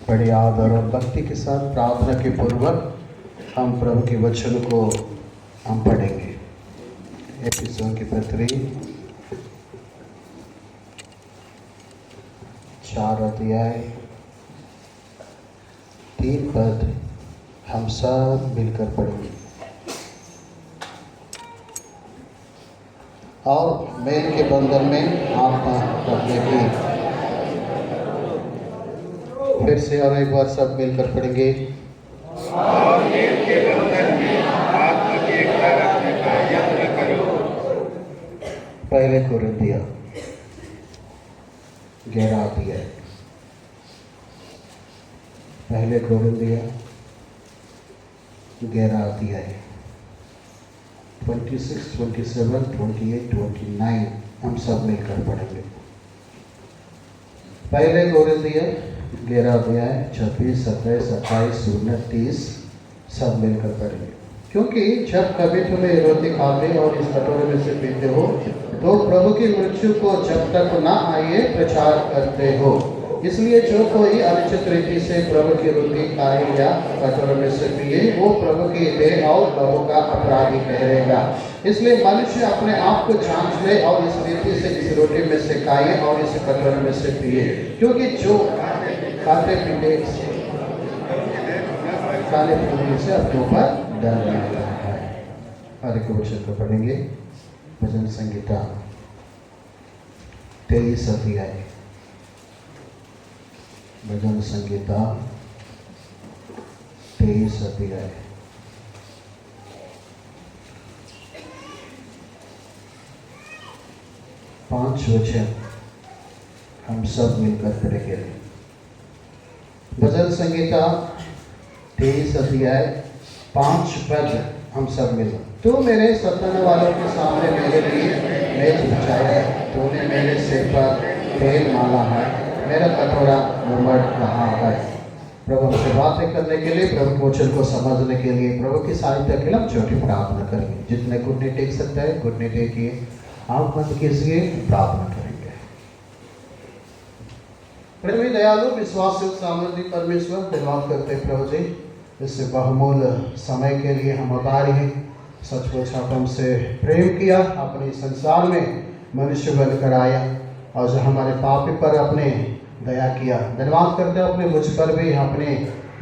बड़े आदर और भक्ति के साथ प्रार्थना के पूर्वक हम प्रभु के वचन को हम पढ़ेंगे। एफिसियों की पत्री 4 अध्याय 3 पद हम सब मिलकर पढ़ेंगे। और मेल के बंधन में आत्मा रखने की, फिर से और एक बार सब मिलकर पढ़ेंगे। और मेल के बंधन में आत्मा की एकता रखने का यत्न करो। पहले कोरिन्थियों 11 अध्याय, पहले कोरिन्थियों 11 अध्याय 26, 27, 28, 29 हम सब मिलकर पढ़ेंगे। पहले कोरिन्थियों 11 अध्याय 26, 27, 28, 29 सब मिलकर पढ़ेंगे। क्योंकि जब कभी तुम्हें रोटी खाते और इस कटोरे में से पीते हो तो प्रभु की मृत्यु को जब तक न आए प्रचार करते हो। इसलिए जो कोई अनुचित रीति से प्रभु की रोटी खाए या कटोरे में से पिए वो प्रभु की देह और लहू का अपराधी ठहरेगा। इसलिए मनुष्य अपने आप को जांच ले और इस रीति से इस रोटी में से खाए और इस कटोरे में से पिए। क्योंकि जो खाते पीते से अपनों पर डर लगता है। हर एक वचन को पढ़ेंगे। भजन संगीता 23 अध्याय, भजन संगीता 23 अध्याय 5 वचन हम सब मिलकर पढ़ेंगे। भजन संगीता 23 अध्याय 5 पद हम सब मिलकर। तू मेरे सताने वालों के सामने मेरे लिए मेज बिछाया है, तूने मेरे सिर पर तेल माला है, मेरा कटोरा उमड़ रहा है। प्रभु हमसे बातें करने के लिए, प्रभु के वचन को समझने के लिए, प्रभु की सहायता के लिए हम छोटी प्रार्थना करेंगे। जितने घुटने टेक सकते हैं घुटने टेकिए, आंख बंद कीजिए, प्रार्थना करेंगे। प्रेमी दयालु विश्वास सामर्थ्य परमेश्वर, धन्यवाद करते हैं प्रभु जी इस बहुमूल्य समय के लिए। हम आभारी हैं। सचमुच आप हमसे प्रेम किया, अपने संसार में मनुष्य बनकर आया और जो हमारे पापी पर अपने दया किया। धन्यवाद करते हैं अपने मुझ पर भी आपने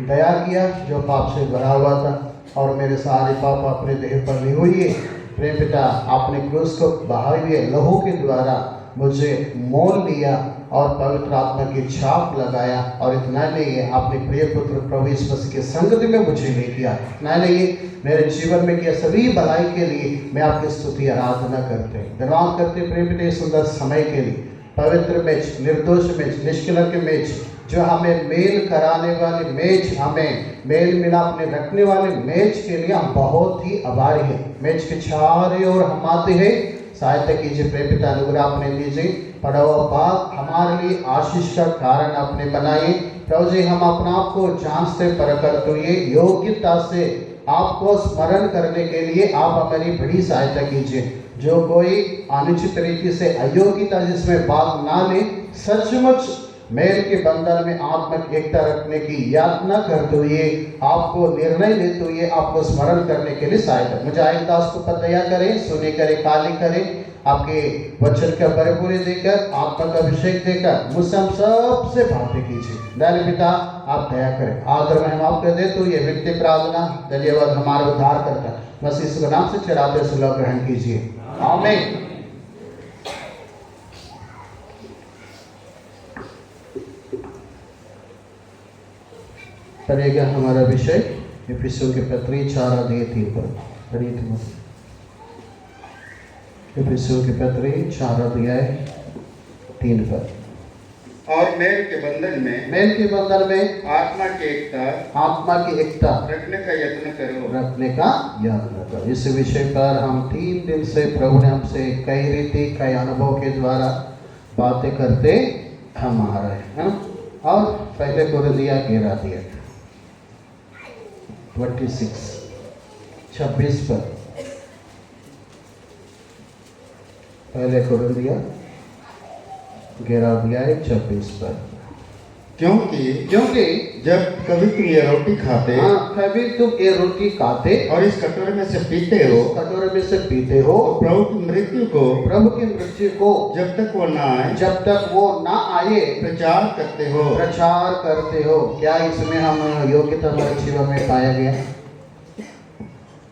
दया किया जो पाप से भरा हुआ था और मेरे सारे पाप अपने देह पर ली हुई है। प्रेम पिता, आपने क्रूस को बहाए हुए लहू के द्वारा मुझे मोल लिया और पवित्र आत्मा की छाप लगाया। और इतना नहीं, आपने प्रिय पुत्र प्रभु यीशु मसीह के संगति में मुझे ले किया। इतना नहीं, मेरे जीवन में किया सभी भलाई के लिए मैं आपकी स्तुति आराधना करते हैं। धन्यवाद करते हैं प्रेम पिता सुंदर समय के लिए। पवित्र मेज, निर्दोष मेज, निष्कलंक मेज, जो हमें मेल कराने वाले मेज, हमें मेल मिलाप में रखने वाले मेज के लिए हम बहुत ही आभारी हैं। मेज के चारों ओर हम आते हैं, सहायता कीजिए प्रेम पिता, अनुग्रह आपने दीजिए। पढ़ा हुआ बात हमारे लिए आशीष का कारण आपने बनाए। प्रभु जी, हम अपना आप को जांचते परखते हुए योग्यता से आपको स्मरण करने के लिए आप हमारी बड़ी सहायता कीजिए। जो कोई अनुचित रीति से अयोग्यता जिसमें भाग ना ले, सचमुच मेल के बंधन में आत्मा की एकता रखने की यातना करते हुए, आपको निर्णय लेते हुए आपको स्मरण करने के लिए सहायता। मुजाहिद दास को पतया करें, सुने करें, काली करें, आपके वचन का परिपूरी देकर, आत्मा का अभिषेक देकर मुझसे हम सबसे बातें कीजिए। दयालु पिता, आप दया करें। आदर में हम आपको देते हुए व्यक्ति प्रार्थना धन्यवाद हमारे उद्धार करता मसीह के नाम से चढ़ाते सुलभ ग्रहण कीजिए, आमीन। पढ़ेगा हमारा विषय एफिसियों की पत्री 4 अध्याय 3 पद। पढ़िए एफिसियों की पत्री 4 अध्याय 3 पद। और मेल के बंधन में आत्मा की एकता रखने का यत्न करो। इस विषय पर हम 3 दिन से प्रभु ने हमसे कई रीति कई अनुभव के द्वारा बातें करते हम आ रहे हैं। और पहले कोरिन्थियों 11 अध्याय 26 पर, पहले कोरिन्थियों 11 अध्याय 26 पर। क्योंकि जब कभी तुम ये रोटी खाते हाँ, कभी तुम ये रोटी खाते और इस कटोरे में से पीते हो, इस कटोरे में से पीते हो, तो प्रभु की मृत्यु को जब तक वो ना आए प्रचार करते हो। प्रचार करते हो। क्या इसमें हम योग्यता हमारे जीवन में पाया गया?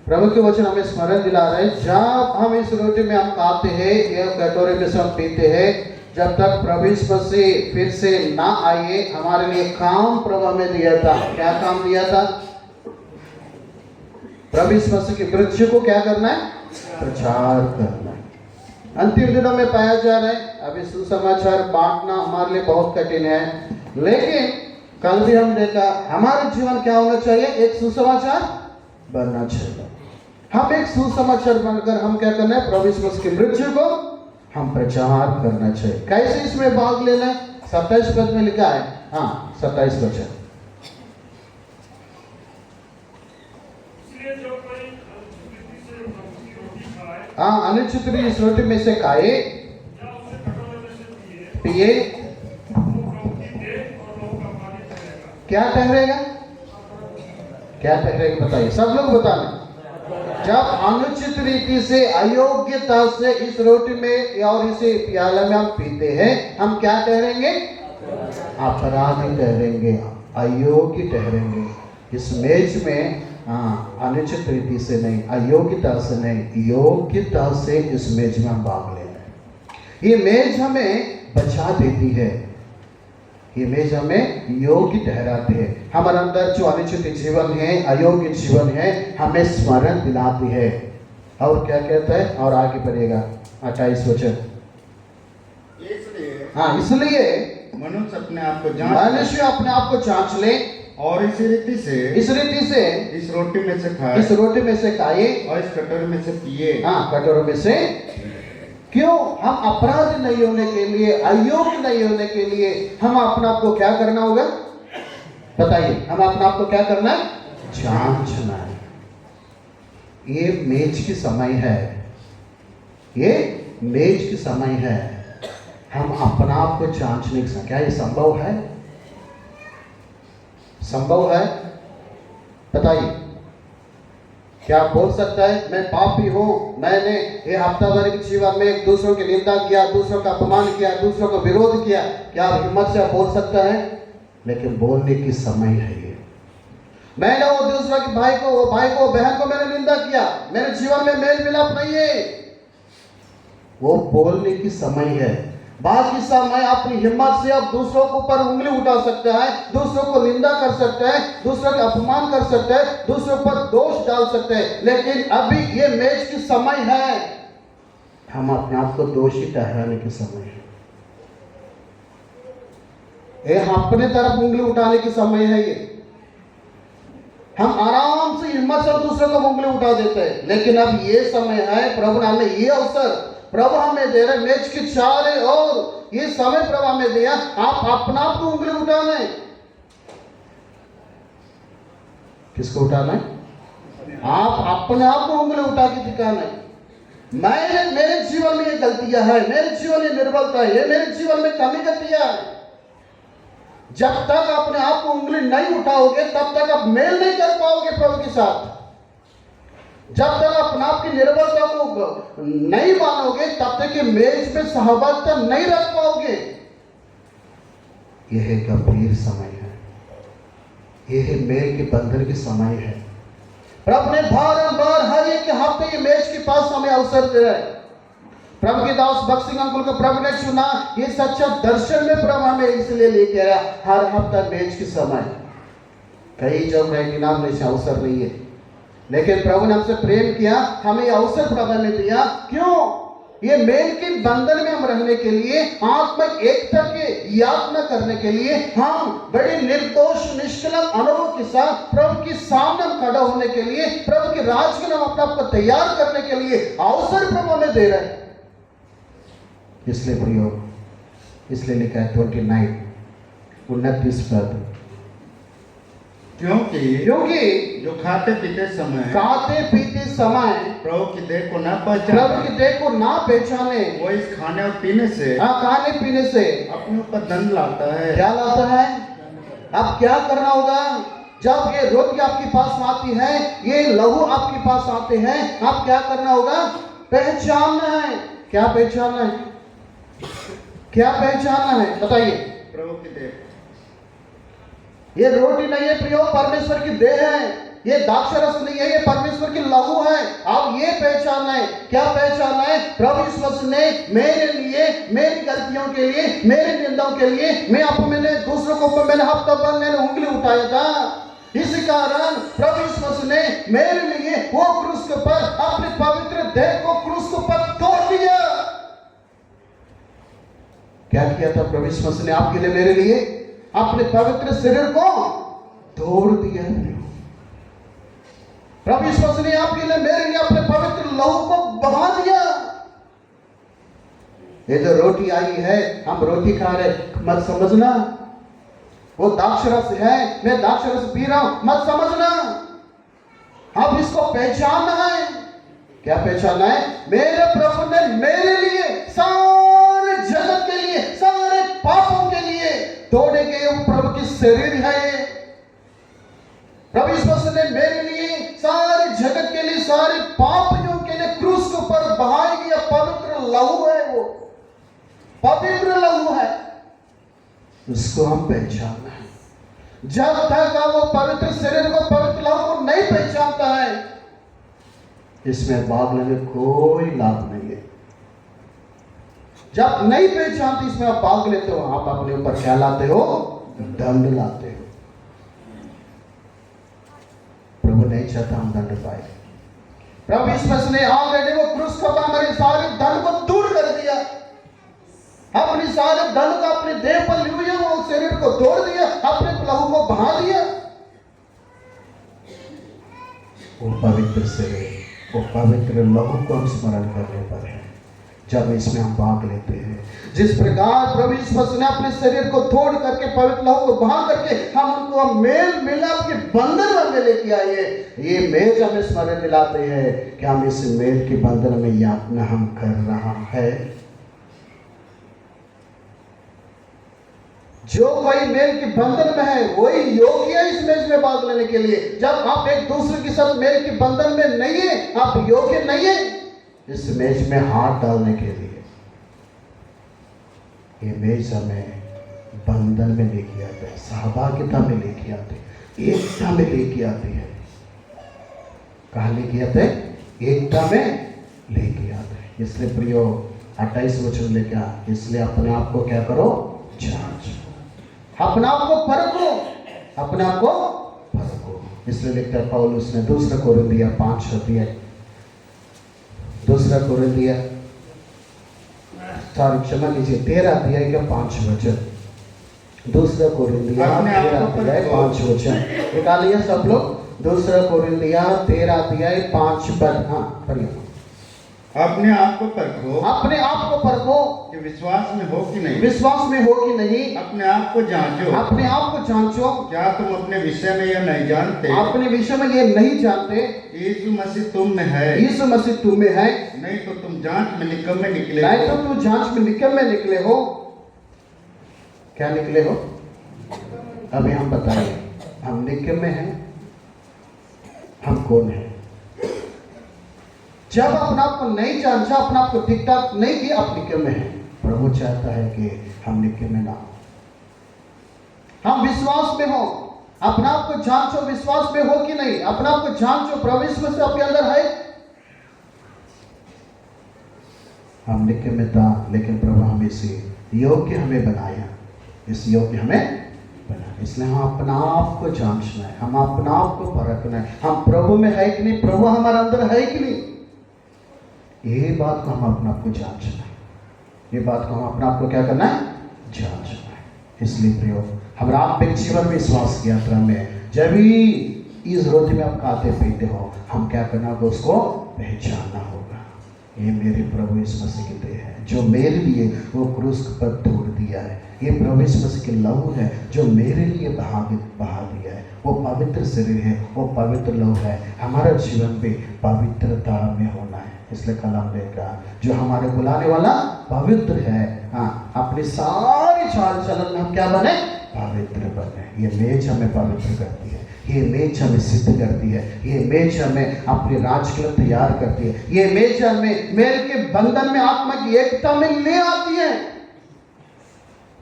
प्रभु के वचन हमें स्मरण दिला रहे हैं, जब हम इस रोटी में हम खाते हैं, यह कटोरे में से हम पीते हैं, जब तक प्रभु यीशु मसीह फिर से ना आए, हमारे लिए काम प्रभु हमें दिया था। क्या काम दिया था? प्रभु यीशु मसीह की मृत्यु को क्या करना है? प्रचार करना है। अंतिम दिनों में पाया जा रहा है, अभी सुसमाचार बांटना हमारे लिए बहुत कठिन है, लेकिन कल भी हम देखा हमारे जीवन क्या होना चाहिए? एक सुसमाचार बनना चाहिए। हम एक सुसमाचार बनकर हम क्या करना है? प्रभु यीशु मसीह की मृत्यु को हम प्रचार करना चाहिए। कैसे इसमें भाग लेना है? 27 पद में लिखा है। हाँ, 27 वचन। हाँ, अनुचित रीति इस रोटी में से खाए, पिए, क्या ठहरेगा? क्या ठहरेगा बताइए, सब लोग बताने। जब अनुचित रीति से, अयोग्यता से इस रोटी में और इसे प्याला में हम पीते हैं, हम क्या ठहरेंगे? अपराधी ठहरेंगे, अयोग्य ठहरेंगे। इस मेज में अनुचित रीति से नहीं, अयोग्यता से नहीं, योग्यता से इस मेज में हम भाग ले रहे हैं। ये मेज हमें बचा देती है, ये मेज हमें योग्य ठहराती है। हमारे अंदर जो अनुचित जीवन है, अयोग्य जीवन है, हमें स्मरण दिलाती है। और क्या कहता है? और आगे बढ़ेगा 28 वचन। इसलिए मनुष्य अपने आप को जांच ले और इस रीति से इस रोटी में से खाए और इस कटोरे में से पिए। हाँ, कटोरे में से। क्यों? हम अपराधी नहीं होने के लिए, अयोग्य नहीं होने के लिए हम अपने आप को क्या करना होगा? बताइए, हम अपने आप को क्या करना है? जांचना है। ये मेज की समय है, ये मेज की समय है। हम अपना आप को जांचने की समय, क्या ये संभव है? संभव है? बताइए, क्या बोल सकता है मैं पापी हूं, मैंने ये हफ्ता भर के जीवन में दूसरों की निंदा किया, दूसरों का अपमान किया, दूसरों को विरोध किया? क्या हिम्मत से बोल सकता है? लेकिन बोलने की समय है ये। मैंने वो दूसरा के भाई को, बहन को मैंने निंदा किया, मेरे जीवन में मेल मिलाप नहीं है, वो बोलने की समय है। बाकी समय अपनी हिम्मत से आप दूसरों के ऊपर उंगली उठा सकता है, दूसरों को निंदा कर सकता है, दूसरों का अपमान कर सकता है, दूसरों पर दोष डाल सकता है। लेकिन अभी ये मेज की समय है, हम अपने आप को दोषी ठहराने की समय है। ये अपने तरफ उंगली उठाने की समय है। ये हम आराम से हिम्मत से दूसरों को उंगली उठा देते हैं, लेकिन अब ये समय है, प्रभु ने हमें ये अवसर प्रभु हमें दे रहे, मेज के चारे और ये समय प्रभु हमें दिया, आप अपना आप को उंगली उठाना है। किसको उठाना है? आप अपने आप को उंगली उठा के दिखाना है। मेरे जीवन में ये गलतियां है, मेरे जीवन में निर्बलता है, ये मेरे जीवन में कमी गतियां है। जब तक अपने आप को उंगली नहीं उठाओगे, तब तक आप मेल नहीं कर पाओगे प्रभु के साथ। जब तक अपने आप की निर्बलता को नहीं मानोगे, तब तक ये मेज में सहभागिता नहीं रख पाओगे। यह गंभीर समय है, यह मेल के बंधन के समय है। प्रभु ने बार हर एक हफ्ते ये मेज के पास हमें अवसर दे रहा है। प्रभु के दास बख्श सिंह अंकुल को प्रभु ने चुना, ये सच्चा दर्शन में प्रभु हमें इसलिए लेके आया। हर हफ्ता मेज के समय कई जगह डिनोमिनेशन अवसर नहीं है, लेकिन प्रभु ने हमसे प्रेम किया, हमें अवसर प्रभु ने दिया। क्यों? ये मेल के बंधन में हम रहने के लिए, आत्मिक एकता की यातना करने के लिए, हम बड़े निर्दोष निष्कलंक अनुभव के साथ प्रभु के सामने खड़ा होने के लिए, प्रभु के राज के नाम अपने आप को तैयार करने के लिए अवसर प्रभु हमें दे रहे हैं। इसलिए प्रियो, इसलिए लिखा है 29 पद, क्योंकि जो खाते पीते समय प्रभु की देह को ना पहचाने वो इस खाने और पीने से खाने पीने से अपने ऊपर दंड लाता है। क्या लाता है? अब क्या करना होगा? जब ये रोटी आपके पास आती है, ये लहू आपके पास आते हैं, आप क्या करना होगा? पहचानना है। क्या पहचानना है? क्या पहचानना है? बताइए। प्रभु की देह। ये रोटी नहीं है प्रियो, परमेश्वर की देह है। ये द्राक्षरस नहीं है, ये परमेश्वर की लहू है। अब ये पहचानना है। क्या पहचानना है? प्रभु यीशु मसीह ने मेरे लिए, मेरी गलतियों के लिए, मेरी निंदाओं के लिए, मैंने दूसरों को ऊपर मैंने हफ्ता भर मैंने उंगली उठाया था, इसी कारण प्रभु यीशु मसीह ने मेरे लिए वो क्रूस के ऊपर अपने पवित्र देह को क्रूस के ऊपर तोड़ दिया। क्या किया था प्रभु यीशु मसीह ने आपके लिए, मेरे लिए? अपने पवित्र शरीर को तोड़ दिया। प्रभु यीशु मसीह ने आपके लिए, मेरे लिए अपने पवित्र लहू को बहा दिया। ये जो रोटी आई है, हम रोटी खा रहे, मत समझना वो द्राक्षरस है, मैं द्राक्षरस पी रहा हूं, मत समझना। अब इसको पहचानना है। क्या पहचानना है? मेरे प्रभु ने मेरे लिए, सारे जगत के लिए, सारे पापों के लिए तोड़े गए प्रभु की शरीर है ये। प्रभु यीशु मसीह ने मेरे लिए, सारे जगत के लिए, सारे पापियों के लिए क्रूस के ऊपर बहाया गया पवित्र लहू है। वो पवित्र लहू है, उसको हम पहचानना है। जब तक वो पवित्र शरीर को, पवित्र लहू को नहीं पहचानता है, इसमें भाग लेने कोई लाभ नहीं है। जब नहीं पहचानते इसमें आप भाग लेते हो, आप अपने ऊपर क्या लाते हो? दंड लाते हो। प्रभु नहीं चाहता हम दंड पाए। प्रभु यीशु मसीह ने ऑलरेडी वो क्रूस पर हमारे सारे दंड को दूर कर दिया। अपनी सारे दंड को अपने देह पर लिया, वो शरीर को तोड़ दिया, अपने लहू को बहा दिया। वो पवित्र शरीर, वो पवित्र लहू को हम स्मरण करने पर है जब इसमें हम भाग लेते हैं। जिस प्रकार प्रभु यीशु मसीह ने अपने शरीर को तोड़ करके, पवित्र लहू को बहा करके हम उनको मेल मिलाप के बंधन में लेके आए, ये मेल हमें स्मरण दिलाते हैं कि हम इस मेल के बंधन में यातना हम कर रहा है। जो कोई मेल के बंधन में है वही योग्य है इस मेल में भाग लेने के लिए। जब आप एक दूसरे के साथ मेल के बंधन में नहीं है, आप योग्य नहीं है इस मेज में हाथ डालने के लिए। ये मेज हमें बंधन में लेके आते हैं, सहभागिता में लेके आते हैं, एकता में लेके आते हैं। कहाँ लेके आते हैं? एकता में लेके आते हैं। इसलिए प्रियो 28 वचन लेके आ, इसलिए अपने आप को क्या करो? जांच। अपने आप को परखो, अपने आप को परखो। इसलिए लिखता है पौलुस ने 2 कोरिन्थिया 5 अध्याय, 2 कोरिन्थिया, क्षमा कीजिए 13 अध्याय का 5 वचन। 2 कोरिन्थिया 13 अध्याय 5 वचन निकालिए सब लोग। 2 कोरिन्थिया 13 अध्याय 5 पद। हाँ पढ़िए। अपने आप को परखो, अपने आप को परखो कि विश्वास में हो कि नहीं, विश्वास में हो कि नहीं। अपने आप को जांचो, अपने आप को जांचो। क्या तुम अपने विषय में यह नहीं जानते? अपने विषय में ये नहीं जानते यीशु मसीह तुम में है, यीशु मसीह तुम में है, नहीं तो तुम जांच में निकम्मे निकले, नहीं तो तुम जांच में निकम्मे निकले हो। क्या निकले हो? अभी हम बताइए, हम निकम्मे हैं, हम कौन है? जब अपने आप को नहीं जांचा, अपने आप को ठीक ठाक नहीं किया, आप निकम्मे हैं। प्रभु चाहता है कि हम निकम्मे ना हो, हम विश्वास में हो। अपने आप को जांचो, विश्वास में हो कि नहीं, अपने आप को जांचो, प्रभु यीशु मसीह आपके अंदर है। हम निकम्मे था, लेकिन प्रभु हमें से योग्य हमें बनाया, इस योग्य हमें बना। इसलिए हम अपना आप को जांचना है, हम अपना आप को परखना है, हम प्रभु में है कि नहीं, प्रभु हमारे अंदर है कि नहीं। ये बात को हम अपना आप को जांचना है, ये बात को हम अपना आप को क्या करना है? जांचना है। इसलिए प्रियो, हमारा आत्मिक जीवन में विश्वास की यात्रा में जब भी इस रोटी में आप खाते पीते हो, हम क्या करना होगा? उसको पहचानना होगा। ये मेरे प्रभु यीशु मसीह की देह है जो मेरे लिए वो क्रूस पर तोड़ दिया है। ये प्रभु यीशु मसीह की लहू है जो मेरे लिए बहा दिया है। वो पवित्र शरीर है, वो पवित्र लहू है। हमारा जीवन भी पवित्रता में होना है। इसलिए कलाम देखा जो हमारे बुलाने वाला पवित्र है। हाँ, अपनी सारी चाल चलन में हम क्या बने? पवित्र बने। ये मेज हमें पवित्र करती है, ये मेज हमें सिद्ध करती है, ये मेज हमें अपने राज के लिए तैयार करती है, ये मेज हमें मेल के बंधन में आत्मा की एकता में ले आती है,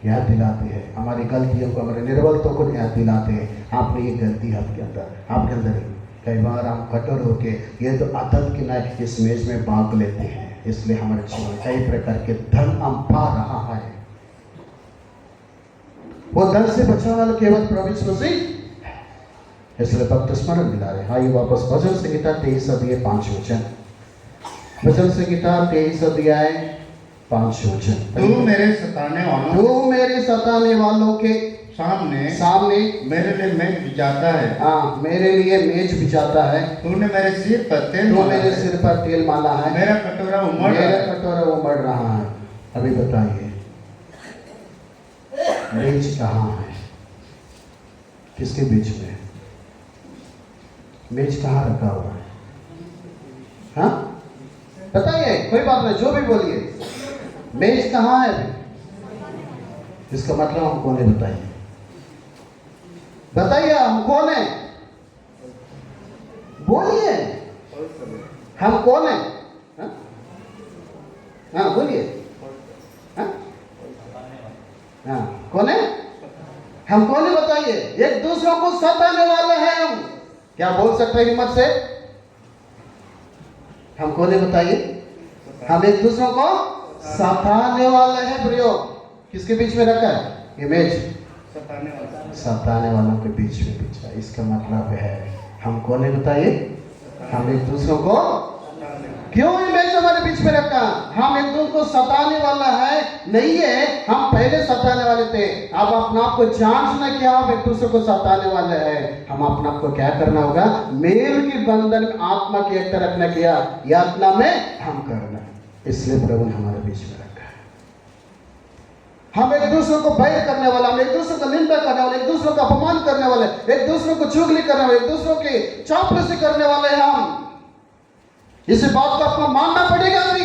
याद दिलाती है हमारी गलतियों को, हमारे निर्बलताओं को याद दिलाते हैं। आपने ये गलती है आपके अंदर कई बार हम कठोर होके ये तो आदत की ना इस मेज में भाग लेते हैं, इसलिए हमारे जीवन कई प्रकार के धन हम पा रहा है। वो धन से बचने वाला केवल प्रभु यीशु मसीह। इसलिए भक्त स्मरण दिला रहे। आइए वापस भजन संहिता 23 अध्याय 5 वचन। भजन संहिता 23 अध्याय 5 वचन। तू मेरे सताने वालों के सामने मेरे लिए मेज बिछाता है। हाँ, मेरे लिए मेज बिछाता है। तूने मेरे सिर पर तेल माला है। मेरा कटोरा उमड़ रहा है। अभी बताइए मेज कहाँ है? किसके बीच में? मेज कहाँ रखा हुआ है? हाँ बताइए, कोई बात नहीं, जो भी बोलिए। मेज कहाँ है? इसका मतलब हम कौन है? बताइए हम कौन है? बोलिए हम कौन है? हाँ बोलिए। हाँ कौन है? हम कौन है बताइए? एक दूसरों को सताने वाले हैं हम। क्या बोल सकते हैं हिम्मत से? हम कौन है बताइए? हम एक दूसरों को सताने वाले हैं। प्रयोग किसके बीच में रखा है? इमेज सताने वालों के बीच में बिछा। इसका मतलब है हम कौन है बताइए? हम एक दूसरों को क्यों इमेज हमारे बीच में रखा? हम एक दूसरे को सताने वाला है नहीं है, हम पहले सताने वाले थे। अब अपने आप को जांचना क्या हम एक दूसरे को सताने वाले हैं। हम अपने आप को क्या करना होगा? मेल के बंधन में आत्मा की एकता रखना किया यातना में हम करना। इसलिए प्रभु ने हमारे बीच में रखा है। हम एक दूसरे को बैर करने वाला, हम एक दूसरे को निंदा करने वाले, एक दूसरे को अपमान करने वाले, एक दूसरे को चुगली करने वाले, एक दूसरे की चापलूसी करने वाले हैं हम। इस बात को आपको मानना पड़ेगा भी।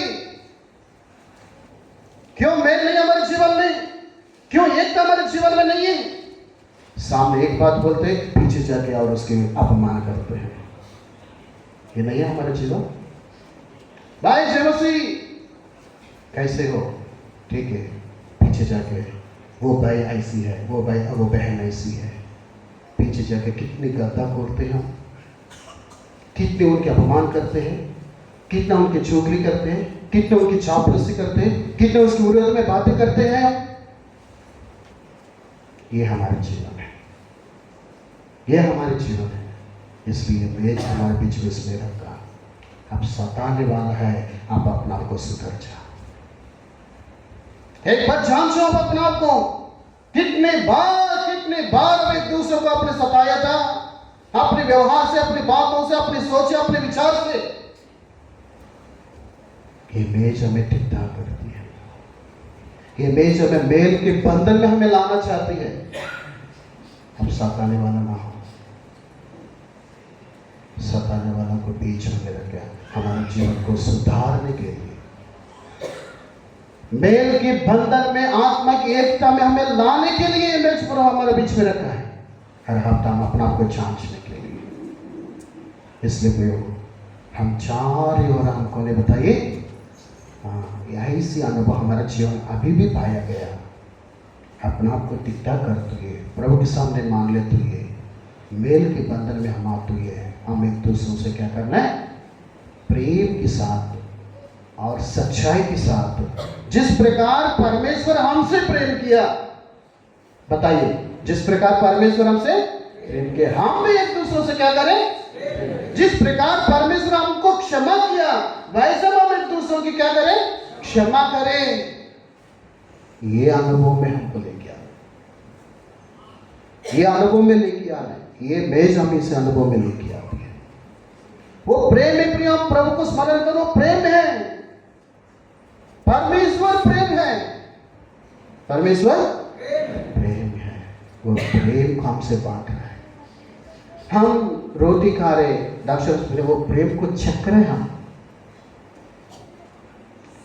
क्यों मेल नहीं हमारे जीवन में? क्यों एकता हमारे जीवन में नहीं है? सामने एक बात बोलते पीछे जाके और उसके अपमान करते हैं। ये नहीं है हमारे जीवन। भाई जय मसीह कैसे हो? ठीक है, पीछे जाके वो भाई ऐसी है, वो बहन ऐसी है, पीछे जाके कितनी गद्दा करते हैं हम, कितने उनके अपमान करते हैं, कितना उनकी चुगली करते हैं, कितने उनकी चापलूसी करते हैं, कितने उसके विरोध में बातें करते हैं। ये हमारे जीवन है, ये हमारे जीवन है। इसलिए मेज हमारे बीच में इसलिए रखा। अब सताने वाला है, आप अपने आप को सुधर जाओ। एक बार जांचो आप अपने आप को। कितने बार हम एक दूसरे को अपने सताया था, अपने व्यवहार से, अपनी बातों से, अपनी सोच से, अपने विचार से। ये मेज हमें टिकता करती है। ये मेज हमें मेल के बंधन में हमें लाना चाहती है। हम सताने वाला ना हो। सताने वालों को बीच में रखा हमारे जीवन को सुधारने के लिए, मेल के बंधन में, आत्मा की एकता में हमें लाने के लिए ये मेज पर हमारे बीच में रखा है। हर हफ्ता हम अपने आप को जांचने के लिए। इसलिए हम चारों ओर हमको ने बताइए, यही सी अनुभव हमारा जीवन अभी भी पाया गया। अपने आप को टिकटा करते हुए प्रभु के सामने मांग लेते हुए मेल के बंधन में हम आते हुए हम एक दूसरों से क्या करना है? प्रेम के साथ और सच्चाई के साथ, जिस प्रकार परमेश्वर हमसे प्रेम किया, बताइए, जिस प्रकार परमेश्वर हमसे प्रेम किया, हम भी एक दूसरों से क्या करें? जिस प्रकार परमेश्वर हमको क्षमा किया, वैसे हम एक दूसरों की क्या करें? क्षमा करें। ये अनुभव में हमको लेके आना, ये अनुभव में लेके आना है। ये मेज हम इस अनुभव में लेके आती है। वो प्रेम है प्रिय, हम प्रभु को स्मरण करो। प्रेम है, परमेश्वर प्रेम है, परमेश्वर प्रेम है। वो प्रेम को हमसे बांट रहा है। हम रोटी खा रहे, डॉक्टर वो प्रेम को चख रहे। हम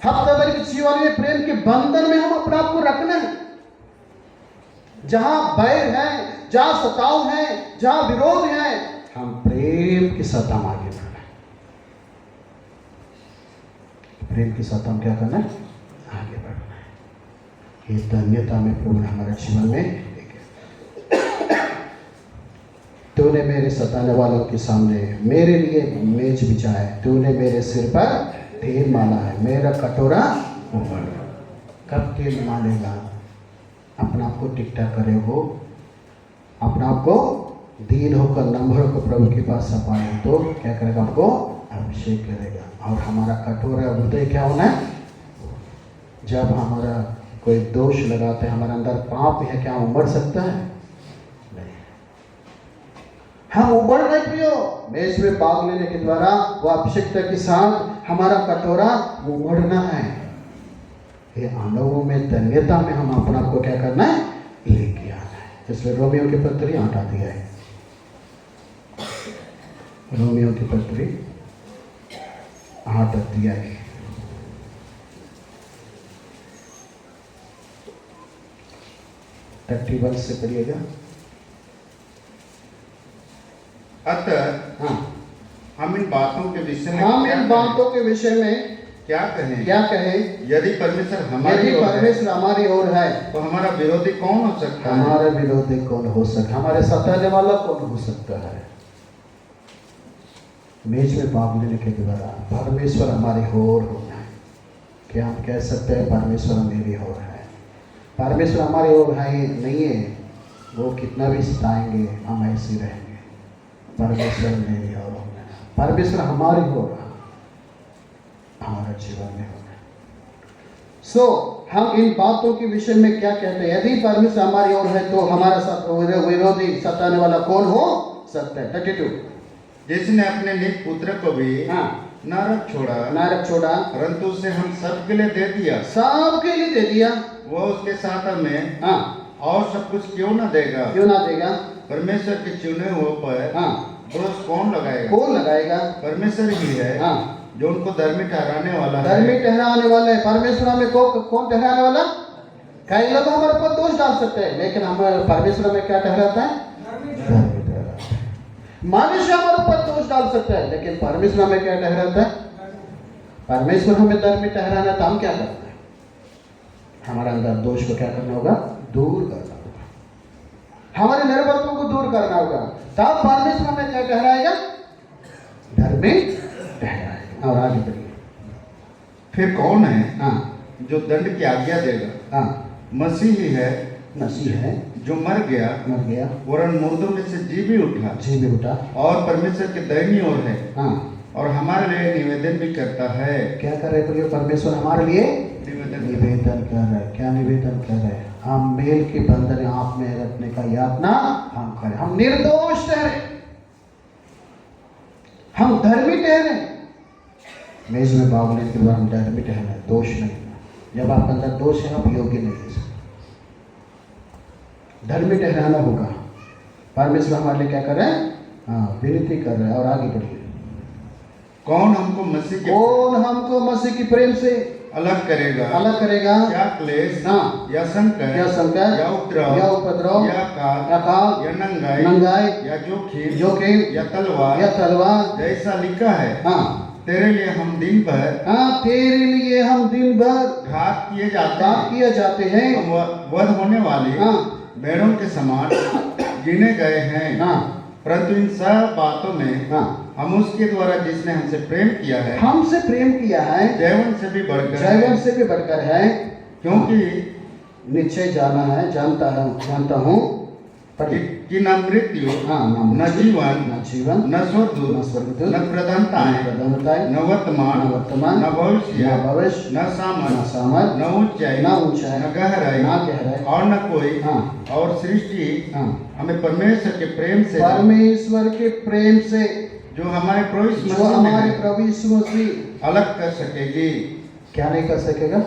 हफ्ता भर के जीवन में प्रेम के बंधन में हम अपने आप को रखना है। जहां बैर है, जहां सताव है, जहां विरोध है, हम प्रेम के साथ हम आगे बढ़ना है। प्रेम के साथ हम क्या करना है? आगे बढ़ना है। ये धन्यता में प्रभु ने हमारे जीवन में तूने मेरे सताने वालों के सामने मेरे लिए मेज बिछाया, तूने मेरे सिर पर तेल माला है, मेरा कटोरा उबल। कब तेल मालेगा? अपना आप को टिकटा करे हो, अपना आप को दीन होकर नम्र होकर प्रभु के पास सपाए तो क्या करेगा? आपको अभिषेक करेगा। और हमारा कटोरा हृदय क्या होना है? जब हमारा कोई दोष लगाते हैं, हमारे अंदर पाप है, क्या उमड़ सकता है? हम उबड़ रहे प्रियो, मेज में भाग लेने के द्वारा वो अभिषेकता के साथ हमारा कटोरा उबड़ना है। ये अनुभव में धन्यता में हम अपना को क्या करना है? लेके आना है। इसलिए रोमियो की पत्री 8 अध्याय है। रोमियो की पत्री 8 अध्याय 31 से पढ़िएगा। अतः हाँ, हम इन बातों के विषय में हम इन बातों के विषय में क्या कहें? क्या कहें? यदि परमेश्वर हमारी यदि ओर है, परमेश्वर हमारी ओर है तो हमारा विरोधी कौन हो सकता है? हमारे विरोधी कौन हो सकता है? हमारे सताने वाला कौन हो सकता है? मेज में भाग लेने के द्वारा परमेश्वर हमारी ओर होना है। क्या हम कह सकते हैं परमेश्वर मेरी ओर है? परमेश्वर हमारी ओर है नहीं है, वो कितना भी सताएंगे हम ऐसे रहेंगे। परमेश्वर मेरी ओर होना है, परमेश्वर हमारी ओर हमारा जीवन में होना है। सो हम इन बातों के विषय में क्या कहते हैं? यदि परमेश्वर हमारी ओर है तो हमारा साथ विरोधी सताने वाला कौन हो सकता है? 32 जिसने अपने निज पुत्र को भी हाँ नरक छोड़ा, परंतु उसे हम सबके लिए दे दिया, सबके लिए दे दिया, वो उसके साथ हमें हाँ और सब कुछ क्यों ना देगा? क्यों ना देगा? परमेश्वर के चुने हुए पर हाँ दोष कौन लगाएगा? कौन लगाएगा? परमेश्वर ही है हाँ जो उनको धर्मी ठहराने वाला है। धर्मी ठहराने वाला है। परमेश्वर हमें कौन ठहराने वाला? कई लोग हमारे पर दोष डाल सकते हैं, लेकिन हम परमेश्वर में क्या ठहराता है? धर्मी ठहराता है। मनुष्य हमारे ऊपर दोष डाल सकता है, लेकिन परमेश्वर हमें क्या ठहराता है? परमेश्वर हमें धर्मी ठहराना, तो हम क्या करते हैं? हमारे अंदर दोष को क्या करना होगा? दूर करना होगा, हमारे निर्बलता को दूर करना होगा, तब परमेश्वर हमें क्या ठहराएगा? धर्मी ठहराएगा। और आगे बढ़िए। फिर कौन है हाँ जो दंड की आज्ञा देगा? हाँ मसीह ही है मसीह है जो मर गया वरन मुर्दों में से जी भी उठा और परमेश्वर के दाहिनी ओर है, हाँ और हमारे लिए निवेदन भी करता है। क्या कर रहे हैं? परमेश्वर हमारे लिए निवेदन कर रहे हैं। क्या निवेदन कर रहे हैं? हम मेल के बंधन आप में रखने का यातना हम करें, हम निर्दोष ठहरे, हम धर्मी ठहरे। मेज में भाग लेने के बाद हम धर्मी ठहरे, दोष नहीं। जब आप अंदर दोष है, आप योग्य नहीं है। धर्मी ठहराना होगा। परमेश्वर हमारे लिए क्या कर रहे हैं? हाँ विनती कर रहे हैं। और आगे बढ़िए। कौन हमको मसीह के प्रेम से अलग करेगा? क्या क्लेश, हाँ या संकट, या उपद्रव, या काल, या नंगाई, या जोखिम, या तलवार, जैसा लिखा है, हाँ तेरे लिए हम दिन भर घात किए जाते हैं, हम वध होने वाले भेड़ों के समान गिने गए हैं। हाँ परंतु इन सब बातों में हाँ हम उसके द्वारा जिसने हमसे प्रेम किया है जीवन से भी बढ़कर है, क्योंकि निश्चय जानता हूँ कि न मृत्यु, न जीवन, न स्वर्गदूत, न प्रधानताएं, न वर्तमान, न भविष्य, न सामर्थ, न ऊंचाई, न गहराई, और न कोई और सृष्टि हमें परमेश्वर के प्रेम से जो हमारे प्रभु यीशु मसीह अलग कर सकेगी। क्या नहीं कर सकेगा?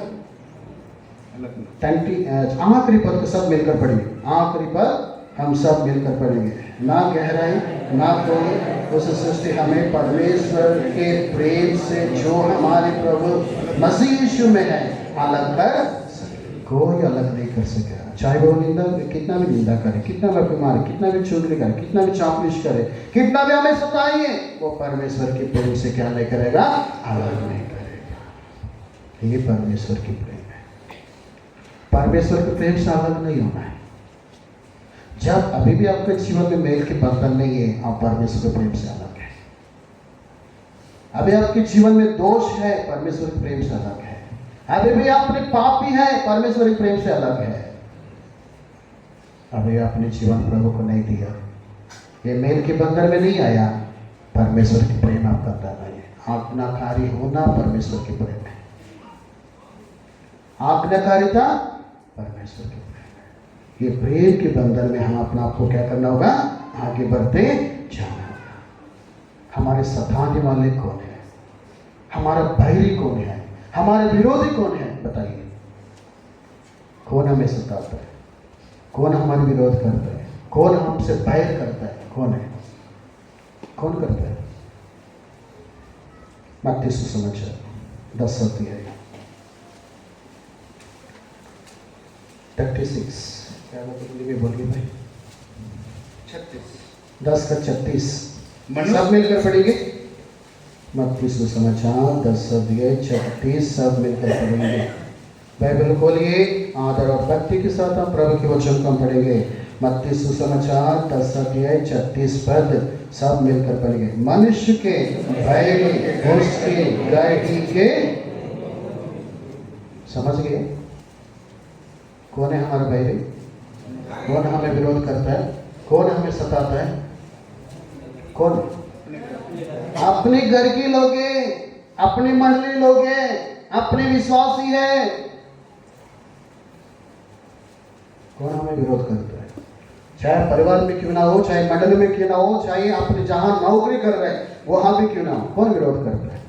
आखिरी पद को सब मिलकर पढ़ेंगे। आखिरी पद हम सब मिलकर पढ़ेंगे। ना गहराई ना कोई उस सृष्टि हमें परमेश्वर के प्रेम से जो हमारे प्रभु मसीह यीशु में है अलग कर सके। कोई अलग नहीं कर सकेगा। चाहे वो निंदा कितना भी निंदा करे, कितना भी मारे, कितना भी चुगली करे, कितना भी चापलूस करे, कितना भी हमें सताइए, वो परमेश्वर के प्रेम से क्या नहीं करेगा, अलग नहीं करेगा। ये परमेश्वर की प्रेम है। परमेश्वर के प्रेम से अलग नहीं होना है। जब अभी भी आपके जीवन में मेल के बंधन नहीं है, आप परमेश्वर के प्रेम से अलग है। अभी आपके जीवन में दोष है, परमेश्वर के प्रेम से अलग है। अभी भी आपने पापी है, परमेश्वर के प्रेम से अलग है। अभी आपने जीवन प्रभु को नहीं दिया, ये मेल के बंधन में नहीं आया, परमेश्वर की प्रेम आपका अंदर नहीं है। आज्ञाकारी होना परमेश्वर की प्रेम है। आज्ञाकारिता परमेश्वर की प्रेम है। ये प्रेम के बंधन में हम अपना आपको क्या करना होगा, आगे बढ़ते जाना होगा। हमारे सताने वाले कौन है, हमारा बैरी कौन है, हमारे विरोधी कौन है, बताइए। कौन हमें सताता है, कौन हमारे विरोध करता है, कौन हमसे बैर करता है, कौन है, कौन करता है। मत्ती सुसमाचार 10 अध्याय 36 क्या हिंदी में बोलिए भाई, 10 का 36 सब मिलकर पढ़ेंगे। मत्ती सुसमाचार 10 अध्याय 36 सब मिलकर पढ़ेंगे। बाइबल खोलिए, आदर और भक्ति के साथ हम प्रभु के वचन को पढ़ेंगे। मत्ती सुसमाचार 10 अध्याय 36 पद सब मिलकर पढ़ेंगे। मनुष्य के बैरी उसके गाड़ी के, समझ गए कौन है हमारा बैरी, कौन हमें विरोध करता है, कौन हमें सताता है, कौन? अपने घर के लोग हैं, अपने मंडली लोग हैं, अपने विश्वासी है। कौन हमें विरोध करता है, चाहे परिवार में क्यों ना हो, चाहे मंडली में क्यों ना हो, चाहे अपने जहां नौकरी कर रहे हैं वहां भी क्यों ना हो, कौन विरोध करता है?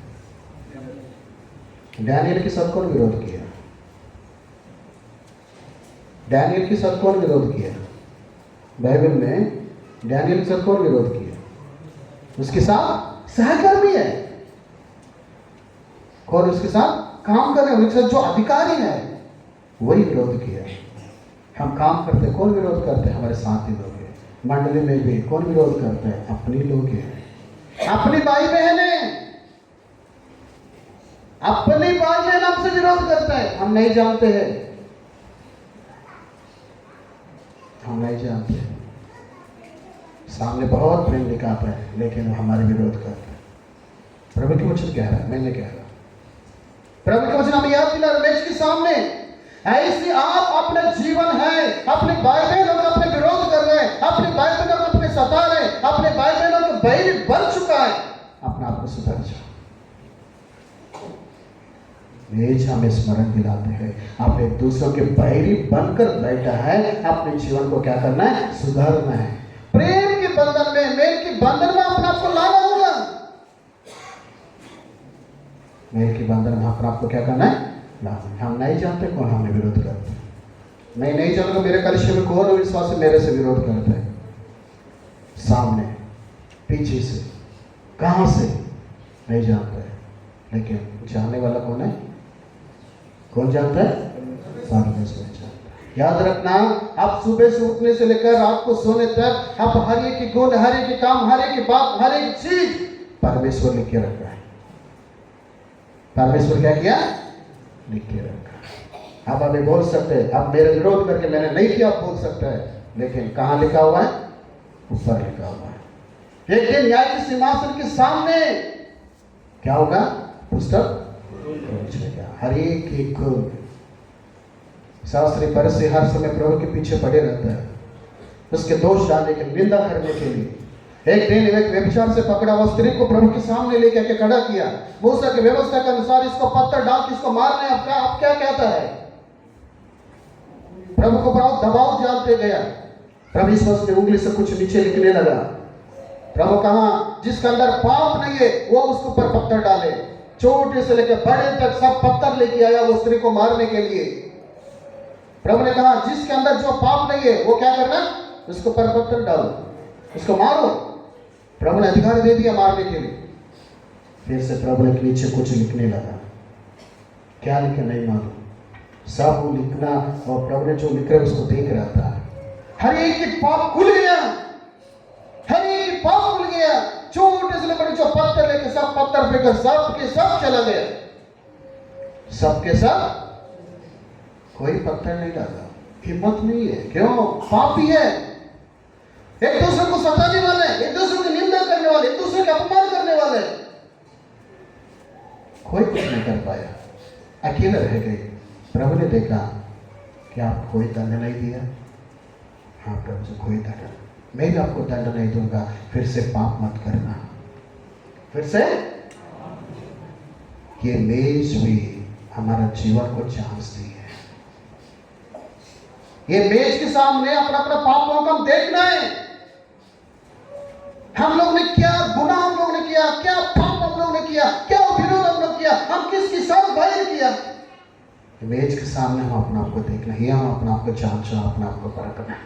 डैनियल के साथ कौन विरोध किया, डैनियल के साथ कौन विरोध किया? बाइबल में डैनियल के साथ कौन विरोध किया? उसके साथ सहकर्मी है, कौन उसके साथ काम कर रहे हैं, उनके साथ जो अधिकारी है वही विरोध किया। हम काम करते, कौन विरोध करते हैं? हमारे साथी लोग हैं। मंडली में भी कौन विरोध करते हैं? अपनी लोग हैं, अपनी भाई बहने, अपनी भाई बहन हमसे विरोध करते हैं। हम नहीं जानते हैं, हम नहीं जानते हैं, सामने बहुत प्रेम दिखाता है लेकिन हमारे विरोध करते हैं। प्रभु के वचन कह रहा है, मैंने कह रहा, प्रभु के वचन हमें याद दिला रमेश के सामने, ऐसे आप अपना जीवन है, अपने भाई बहनों को अपने विरोध कर रहे हैं, अपने भाई बहनों को अपने सता रहे हैं, अपने भाई बहनों को बैरी बन चुका है, अपना आप को सुधर जाओ। हमें स्मरण दिलाते हैं, आप एक दूसरों के बैरी बनकर बैठा है, अपने जीवन को क्या करना है? सुधारना है। प्रेम के बंधन में, मेल के बंधन में अपने आप को लाना होगा। मेल के बंधन में अपने आप को क्या करना है? लाना। हम नहीं जानते कौन हमें विरोध करता है। मैं नहीं जानूंगा मेरे कलिसिया में कौन विश्वासी मेरे से विरोध करता है, सामने, पीछे से, कहां से, नहीं जानता है। लेकिन जानने वाला कौन है? कौन जानता है? परमेश्वर जानता है। याद रखना, आप सुबह से उठने से लेकर रात को सोने तक आप हर एक की गुण, हर एक की काम, हर एक की बात, हर एक चीज परमेश्वर लिख के रखा है। परमेश्वर क्या किया? लिख के रखा। आप अभी बोल सकते हैं, अब मेरे विरोध करके मैंने नहीं किया, आप बोल सकते हैं, लेकिन कहां लिखा हुआ है? ऊपर लिखा हुआ है। एक दिन न्याय के सिंहासन के सामने क्या होगा? पुस्तक हर एक शास्त्री फरीसी हर समय प्रभु के पीछे पड़े रहता है, उसके दोष डालने के, निंदा करने के लिए। एक दिन एक व्यभिचार से पकड़ा हुआ स्त्री को प्रभु के सामने लेकर के खड़ा किया। मूसा की व्यवस्था के अनुसार इसको पत्थर डाल के इसको मारने, अब क्या कहता है? प्रभु को बहुत दबाव डालते गया। प्रभु इस वक्त उंगली से कुछ नीचे लिखने लगा। प्रभु कहा, जिसके अंदर पाप नहीं है वो उसके ऊपर पत्थर डाले। छोटे से लेकर बड़े तक सब पत्थर लेके आया वो स्त्री को मारने के लिए। प्रभु ने कहा, जिसके अंदर जो पाप नहीं है वो क्या करना? उसको पर पत्थर डालो, उसको मारो। प्रभु ने अधिकार दे दिया मारने के लिए। फिर से प्रभु ने नीचे कुछ लिखने लगा। क्या लिखे नहीं मालूम। सब वो लिखना और प्रभु ने जो लिख रहा है उसको देख रहा था। हर एक के पाप खुल गया, हर एक के पाप खुल गया। छोटे से बड़े जो पत्थर लेके सब पत्थर फेंकर सब के सब चला गया, सब के सब, कोई पत्थर नहीं डाला, हिम्मत नहीं है। क्यों? पापी है, एक दूसरे को सताने वाले, एक दूसरे की निंदा करने वाले, एक दूसरे का अपमान करने वाले। कोई कुछ नहीं कर पाया, अकेले रह गए। प्रभु ने देखा कि आप कोई दंड नहीं दिया। हाँ प्रभु जी, कोई दंड, मैं भी आपको दंड नहीं दूंगा, फिर से पाप मत करना। फिर से ये मेज भी हमारा जीवन को जांचती है। ये मेज के सामने अपना अपना पापों को हम देखना है। हम लोग ने क्या गुनाह हम लोग ने किया, क्या पाप हम लोग ने किया, क्या विरोध हम लोग किया, हम किसके साथ बैर किया। मेज के सामने हम अपना आपको देखना है, हम अपना आपको जांचना, अपना आपको परखना है।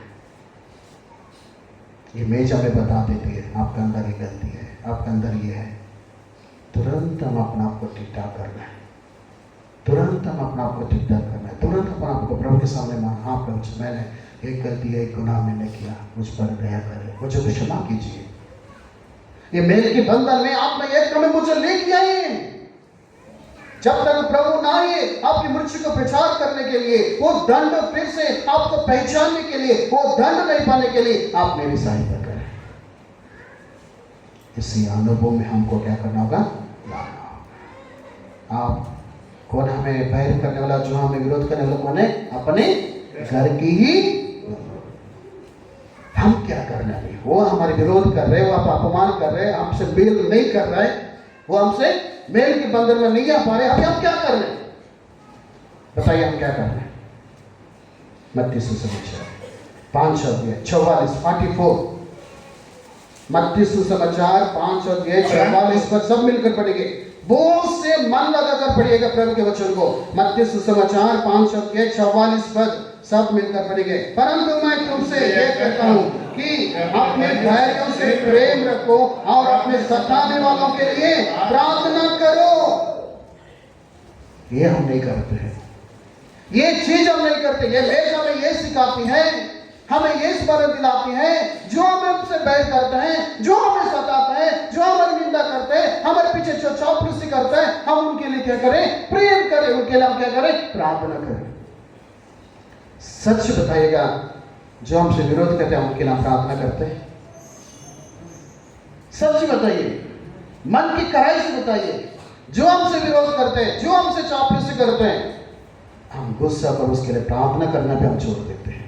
ये मेज हमें बता देती है आपके अंदर ये गलती है, आपके अंदर ये है। तुरंत हम अपना आपको ठीक ठाक करना है, तुरंत हम अपना आपको ठीक ठाक करना है, तुरंत अपना आपको प्रभु के सामने मान, हाँ प्रभु जी मैंने एक गलती है, एक गुनाह मैंने किया, मुझ पर दया करें, मुझे क्षमा कीजिए। ये मेल के बंधन में आप में एक में मुझे लेके आइए। जब तक प्रभु ना आए आपकी मृत्यु को प्रचार करने के लिए, वो दंड फिर से आपको पहचानने के लिए, वो दंड नहीं पाने के लिए आप मेरी सहायता करें। इसी अनुभव में हमको क्या करना होगा? लाना होगा। आप कौन हमें बैर करने वाला, जो हमें विरोध करने वाला कौन है? अपने घर की ही। हम क्या करना है? वो हमारे विरोध कर रहे, वो आप अपमान कर रहे, हमसे मेल नहीं कर रहे, वो हमसे मेल के बंधन में नहीं आ पा रहे, अभी हम क्या कर रहे हैं? बताइए हम क्या कर रहे हैं? मत्ती सुसमाचार 5:44 मत्ती सुसमाचार 5:44 पर सब मिलकर पढ़ेंगे, बोझ से मन लगाकर पढ़िएगा प्रभु के वचन को। मत्ती सुसमाचार 5:44 पर सब मिलकर पढ़ेंगे। परंतु मैं तुमसे यह कहता हूं कि अपने भाइयों से प्रेम रखो और अपने सताने वालों के लिए प्रार्थना करो। ये हम नहीं करते हैं, ये चीज हम नहीं करते। ये लेख हमें ये सिखाती है, हमें ये स्मरण दिलाती है, जो हमसे बैर करते हैं, जो हमें सताते हैं, जो हमारी निंदा करते हैं, हमारे पीछे जो चापलूसी करते हैं, हम उनके लिए क्या करें? प्रेम करें, उनके लिए हम क्या करें? प्रार्थना करें। सच बताइएगा, जो हमसे विरोध करते हैं उनके लिए हम प्रार्थना करते हैं? सच बताइए, मन की कड़ाई से बताइए। जो हमसे विरोध करते हैं, जो हमसे चापलूसी करते हैं, हम गुस्सा पर उसके लिए प्रार्थना करना भी हम छोड़ देते हैं।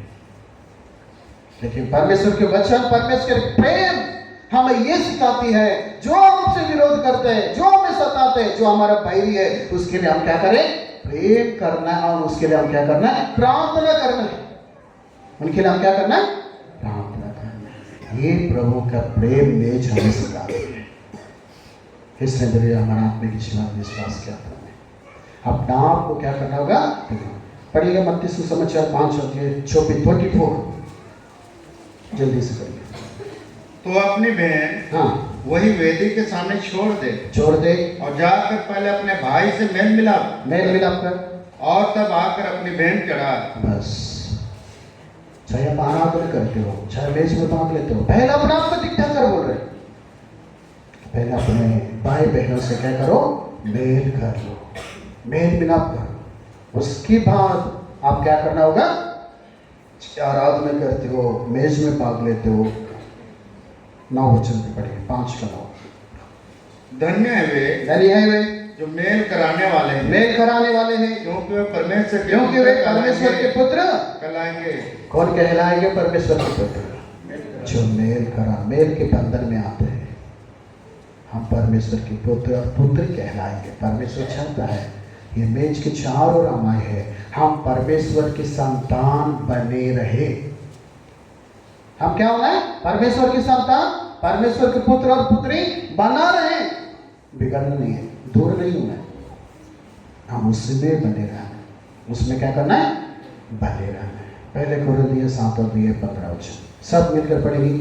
लेकिन परमेश्वर के वचन, परमेश्वर के प्रेम हमें ये सिखाती है, जो हमसे विरोध करते हैं, जो हमें सताते हैं, जो हमारा बैरी है, उसके लिए हम क्या करें? प्रेम करना है। और उसके लिए हम क्या करना है? प्रार्थना करना है। उनके लिए हम क्या करना है? प्रार्थना करना है। ये प्रभु का प्रेम मेज हमें सिखाती है। इसने जरिए हमारा आत्मिक जीवन विश्वास क्या करना है, अपना आप को क्या करना होगा? पढ़िएगा मत्ती सुसमाचार 5:24 जल्दी से पढ़िए। तो अपनी बहन हाँ वही वेदी के सामने छोड़ दे और जाकर पहले अपने भाई से मेल मिलाप कर और तब आकर अपनी बहन चढ़ा। बस, चाहे आप आराधना करते हो, चाहे मेज में भाग लेते हो, पहले अपना आप को दिखा कर बोल रहे, पहले अपने भाई बहनों से क्या करो? मेल कर लो, मेल मिलाप करो। उसके बाद आप क्या करना होगा? आराधना करते हो, मेज में भाग लेते हो। 9 वचन पे पढ़िए, 5 का 9। धन्य है वे जो मेल कराने वाले हैं, क्योंकि वे परमेश्वर के पुत्र कहलाएंगे। कौन कहलाएंगे? परमेश्वर के पुत्र। जो मेल के बंधन में आते हैं, हम परमेश्वर के पुत्र और पुत्री कहलाएंगे। परमेश्वर चाहता है ये मेज के चारों ओर हम आए हैं, हम परमेश्वर की संतान बने रहे। हम क्या होना है? परमेश्वर की संतान, परमेश्वर के पुत्र और पुत्री बना रहे। बिगड़ना नहीं है, दूर नहीं होना है, हम उसमें बने रहना। उसमें क्या करना है? बने रहना है। पहले कोरिन्थियों 7:15 सब मिलकर पढ़ेंगी।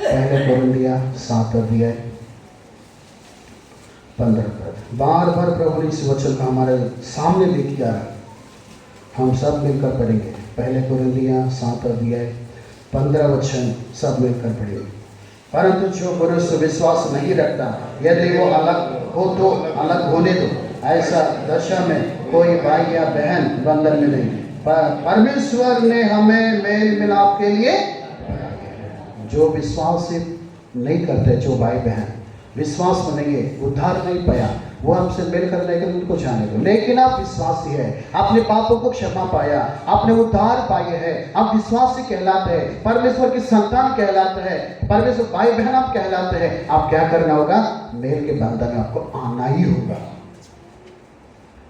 पहले कोरिन्थियों 7:15 बार बार प्रभु ने इस वचन का हमारे सामने लेके आ रहा। हम सब मिलकर पढ़ेंगे। पहले कुरिन्थियों 7 अध्याय 15 वचन सब मिलकर पढ़ेंगे। परंतु जो पुरुष विश्वास नहीं रखता, यदि वो अलग हो तो अलग होने दो। ऐसा दशा में कोई भाई या बहन बंधन में नहीं। परमेश्वर ने हमें मेल मिलाप के लिए जो विश्वास नहीं करते, जो भाई बहन विश्वास में नहीं है, उद्धार नहीं पाया, वो हमसे मिल कर लेकर उनको जाने दो। लेकिन आप विश्वासी है, आपने पापों को क्षमा पाया, आपने उद्धार पाए है, आप विश्वासी कहलाते हैं, परमेश्वर की संतान कहलाते हैं, परमेश्वर भाई बहन आप कहलाते हैं। आप क्या करना होगा? मेल के बंधन में आपको आना ही होगा,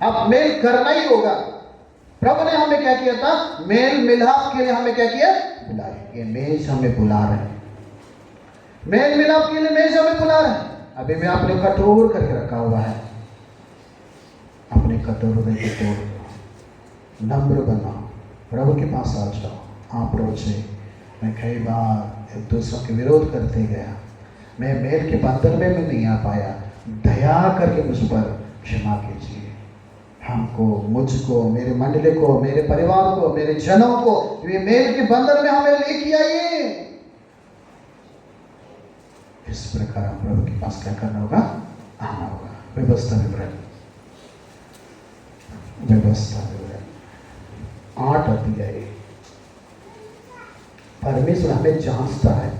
आप मेल करना ही होगा। प्रभु ने हमें क्या किया था? मेल मिलाप के लिए हमें क्या किया? बुलाया। ये मेज हमें बुला रहे हैं, मेल मिलाप के लिए मेज हमें बुला रहे हैं। अभी मैं आपने कठोर करके रखा हुआ है, अपने कठोर हृदय को तोड़, नम्र बनाओ, प्रभु के पास आ जाओ। आप प्रभु से, मैं कई बार एक दूसरों के विरोध करते गया, मैं मेल के बंधन में नहीं आ पाया, दया करके मुझ पर क्षमा कीजिए। हमको, मुझको, मेरे मंडली को, मेरे परिवार को, मेरे जनों को ये मेल के बंधन में हमें लेके आइए। इस प्रकार हम प्रभु के पास क्या करना होगा? आना होगा। व्यवस्था विवरण 8 अध्याय। परमेश्वर हमें जांचता है,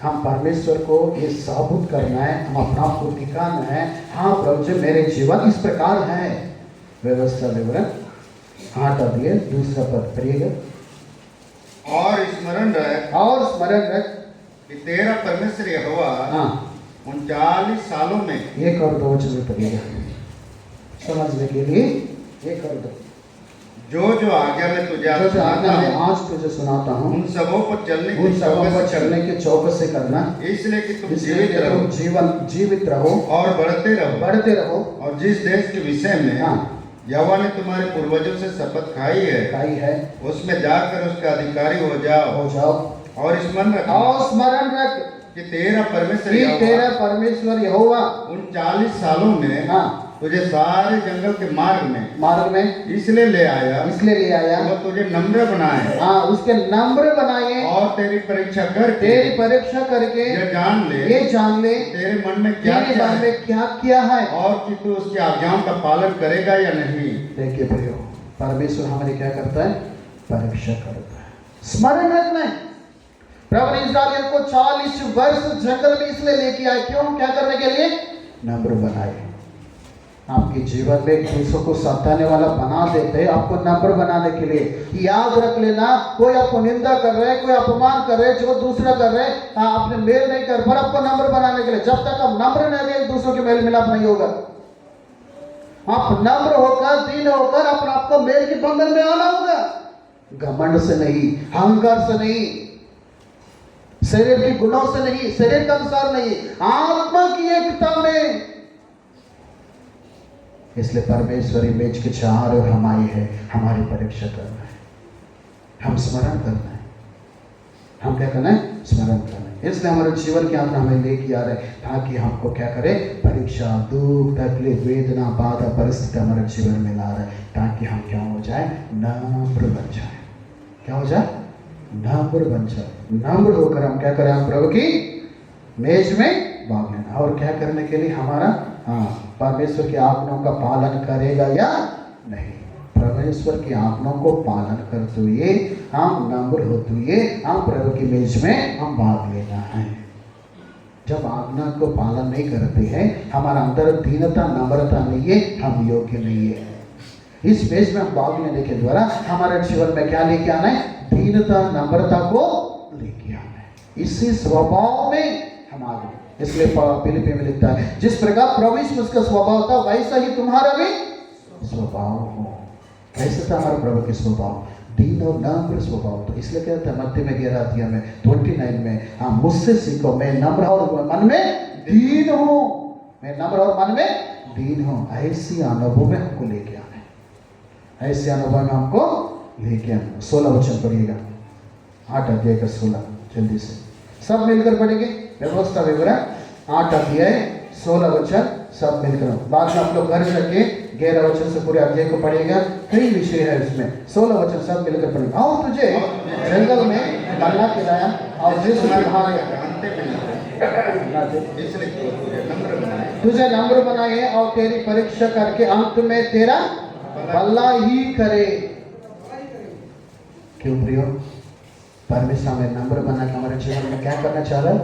हम परमेश्वर को ये साबुत करना है, हम अपना आप को दिखाना है, हाँ प्रभु जी मेरे जीवन इस प्रकार है। व्यवस्था विवरण 8 अध्याय 2 पद पढ़िएगा। और स्मरण रख कि तेरा परमेश्वर यहोवा 39 सालों में, 1 और 2 वचन में पढ़िएगा समझने के लिए। 1 और 2 जो आज्ञा में तुझे आज तुझे सुनाता हूँ, उन सबों पर चलने के चौकस से करना, इसलिए कि तुम जीवित रहो और बढ़ते रहो। और जिस देश के विषय में यहोवा ने तुम्हारे पूर्वजों से शपथ खाई है उसमें जाकर उसका अधिकारी हो जाओ। और स्मरण रख कि तेरा परमेश्वर यहोवा 39 सालों में तुझे सारे जंगल के मार्ग में इसलिए ले आया वो तुझे नम्र बनाए, उसके नम्र बनाए, और तेरी परीक्षा करके ये जान ले तेरे मन में क्या किया है, और कि तू उसकी आज्ञाओं का पालन करेगा या नहीं। देखिए प्रियो, परमेश्वर हमारे क्या करता है? परीक्षा करता है। स्मरण रखना है, प्रभु ने इस्राएलियों को 40 वर्ष जंगल में इसलिए लेके आए, क्यों? क्या करने के लिए? नम्र बनाए। आपके जीवन में एक दूसरों को सताने वाला बना देते हैं, आपको नम्र बनाने के लिए। याद रख लेना, कोई आपको निंदा कर रहे हैं, कोई अपमान कर रहे हैं, जो दूसरा कर रहे हैं, आपने मेल नहीं कर, पर आपको नम्र बनाने के लिए। जब तक आप नम्र नहीं है, एक दूसरों के मेल मिलाप नहीं होगा। आप नम्र होकर, दीन होकर अपने आपको मेल के बंधन में आना होगा। घमंड से नहीं, अहंकार से नहीं, शरीर के गुणों से नहीं, शरीर के अनुसार नहीं, आत्मा की एकता में। इसलिए परमेश्वर इमेज के चार और हमारी है, हमारी परीक्षा करना है, हम स्मरण करना है। हम क्या करना है? स्मरण करना है। इसलिए हमारे जीवन की यात्रा हमें लेके आ रहे हैं, ताकि हमको क्या करे? परीक्षा, दुख, तकलीफ, वेदना, बाधा, परिस्थिति हमारे जीवन में ला रहा है, ताकि हम क्या हो जाए? नम्र बन जाए। क्या हो जाए? नम्र बन जाए। नम्र होकर हम क्या करें? हम प्रभु की मेज में भाग लेना। और क्या करने के लिए? हमारा परमेश्वर की आज्ञाओं का पालन करेगा या नहीं। परमेश्वर की आज्ञाओं को पालन करते हुए, हम नम्र होते हुए, हम प्रभु की मेज में हम भाग लेना है। जब आज्ञा को पालन नहीं करते हैं, हमारा अंदर दीनता, नम्रता नहीं है, हम योग्य नहीं है। इस मेज में हम भाग लेने के द्वारा हमारे जीवन में क्या लेके आना है? दीनता, नम्रता को लेके आना है। इसी स्वभाव में हम आगे। इसलिए फिलिप्पी में लिखता है, जिस प्रकार प्रभु यीशु उसका स्वभाव था, वैसा ही तुम्हारा भी स्वभाव हो। कैसे था हमारा प्रभु के स्वभाव? दीन और नम्र स्वभाव। तो इसलिए कहता है मत्ती में 11 अध्याय में 29 में, हाँ मुझसे सीखो, मैं नम्र और मन में दीन हूँ। मैं नम्र और मन में दीन हूँ। ऐसी अनुभव में हमको लेके आना है, ऐसे अनुभव में हमको लेके आना। 16 वचन पढ़िएगा, 8 अध्याय का 16, जल्दी से सब मिलकर पढ़ेंगे। व्यवस्था विवरण 8 अध्याय 16 वचन सब मिलकर। बाद में आप लोग घर जाके 11 वचन से पूरे अध्याय को पढ़िएगा, कई विषय है उसमें। 16 वचन सब मिलकर पढ़ेंगे। और तुझे जंगल में मन्ना खिलाया और जिस तुझे नम्र बनाए और तेरी परीक्षा करके अंत में तेरा भला ही करे। क्यों प्रियो? परमेश्वर हमें नम्र बना के हमारे जीवन में क्या करना चाह रहा है?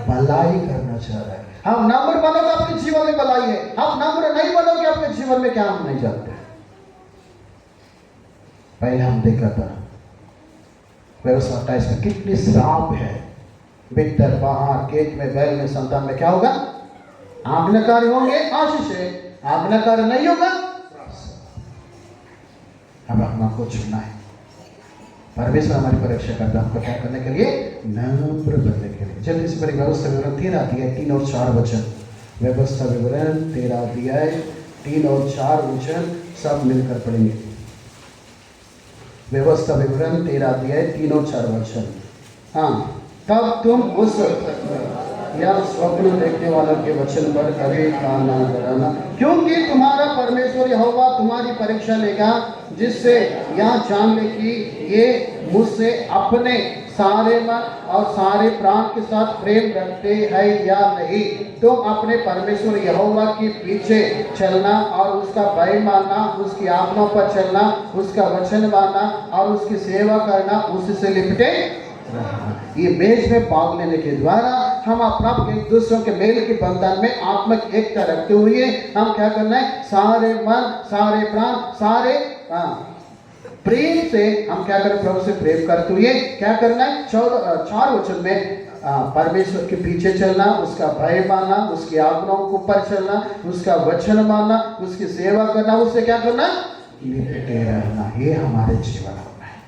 भलाई करना चाह रहा है। हम नम्र बनो तो आपके जीवन में भलाई है। आप नम्र नहीं बनोगे आपके जीवन में क्या, हम नहीं जानते। पहले हम देखा था व्यवस्था 28 में कितनी श्राप है। भीतर बाहर, खेत में, बैल में, संतान में क्या होगा? आज्ञाकारी होंगे आशीष है, आज्ञाकारी नहीं होगा। अब हमको चुनना है। परमेश्वर हमारी परीक्षा करता है, हमको क्या करने के लिए? नम्र बनने के लिए। जल्दी से मेरी व्यवस्था विवरण 13 अध्याय 3 और 4 वचन। व्यवस्था विवरण 13 अध्याय 3 और 4 वचन सब मिलकर पढ़ेंगे। व्यवस्था विवरण 13 अध्याय 3 और 4 वचन। हाँ, तब तुम उस या स्वप्न देखने वालों के वचन पर कभी कान न कराना, क्योंकि तुम्हारा परमेश्वर यहोवा तुम्हारी परीक्षा लेगा, जिससे यह जान ले कि ये मुझसे अपने सारे मन और सारे प्राण के साथ प्रेम रखते हैं या नहीं। तुम अपने परमेश्वर यहोवा के पीछे चलना और उसका भय मानना, उसकी आज्ञाओं पर चलना, उसका वचन मानना और उसकी सेवा करना, उससे लिपटे रहना। ये मेज में भाग लेने के द्वारा हम अपना एक दूसरों के मेल के बंधन में आत्मिक एकता रखते हुए हम क्या करना है? सारे मन, सारे प्राण, सारे प्रेम से हम क्या करें? प्रभु से प्रेम करते हुए क्या करना है? 4 वचन में परमेश्वर के पीछे चलना, उसका भय मानना, उसकी आज्ञाओं के ऊपर चलना, उसका वचन मानना, उसकी सेवा करना, उससे क्या करना? लिपटे रहना। ये हमारे जीवन होना है।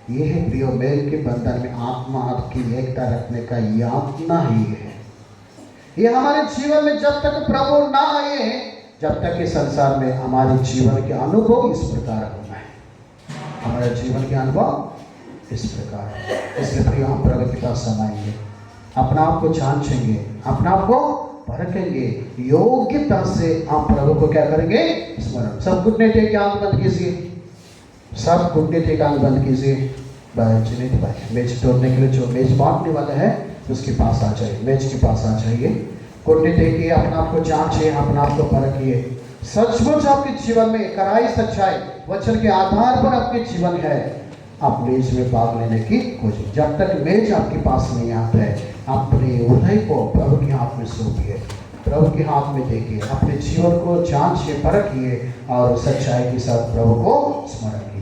ये है प्रियो, मेल के बंधन में आत्मा आपकी एकता रखने का यातना ही है। ये हमारे जीवन में जब तक प्रभु ना आए, जब तक इस संसार में हमारे जीवन के अनुभव इस प्रकार होना है। हमारे जीवन के अनुभव इस प्रकार है। इसलिए प्रियो, हम प्रभु के पास समाएंगे, अपना आप को जांचेंगे, अपना आप को परखेंगे, योग्यता से हम प्रभु को क्या करेंगे? स्मरण। सब घुटने टेक के आंख बंद कीजिए, सब घुटने टेक आंख बंद कीजिए। मेज तोड़ने के लिए जो मेज बांटने वाला है उसके पास आ जाइए, मेज के पास आ जाइए। घुटने टेकिए, अपना आप को जांचिए, अपना आप को परखिए। सचमुच आपके जीवन में कराई सच्चाई वचन के आधार पर आपके जीवन है, आप मेज में भाग लेने की कोशिश। जब तक मेज आपके पास नहीं आता है, अपने हृदय को प्रभु के हाथ में सौंपिए, प्रभु के हाथ में देखिए, अपने जीवन को जांचिए, परखिए और सच्चाई के साथ प्रभु को स्मरण कीजिए।